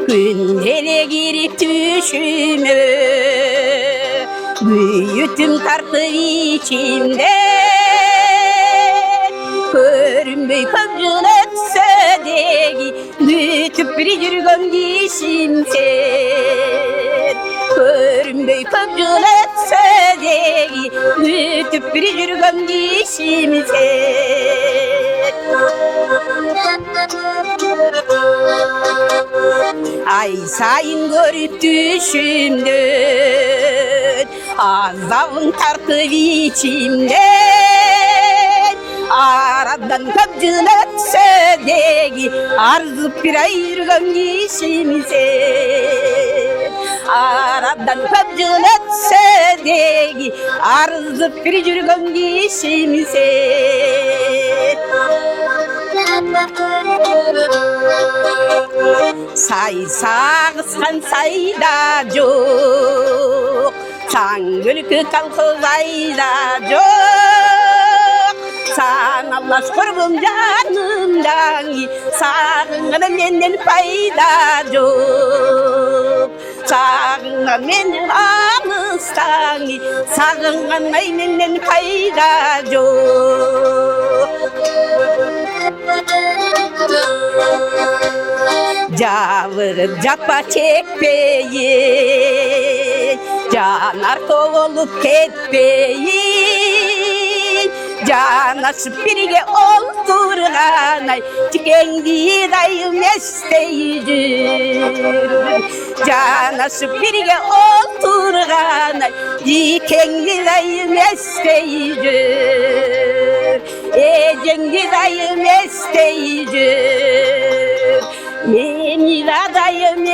Günlere girip düşümü büyüttüm tartı içimde. Körünbey kıvcıl etse degi büyütüp bir yürgün gişim sen. Körünbey kıvcıl etse degi büyütüp bir yürgün gişim sen. Ay sayın görüp düşümdün azabın tartı içimden. Aradan kapcıl etse degi arzıp bir ayırgın gişim sen. Aradan kapcıl etse degi arzıp bir yürgün gişim sen. Say sağıskan sayda yok, Sangülkü kalkı zayda yok. San Allah kurbum canımdan, sağına menden fayda yok. Sağına menden amustan, sağına menden fayda yok. Cavırıp capa çekmeyin, canar kovulup ketmeyin. Canaşıp birge oldurganay, tükendi dayım esteyicir. Canaşıp birge oldurganay, tükendi dayım esteyicir. Ecendi dayım esteyicir. Meni dayım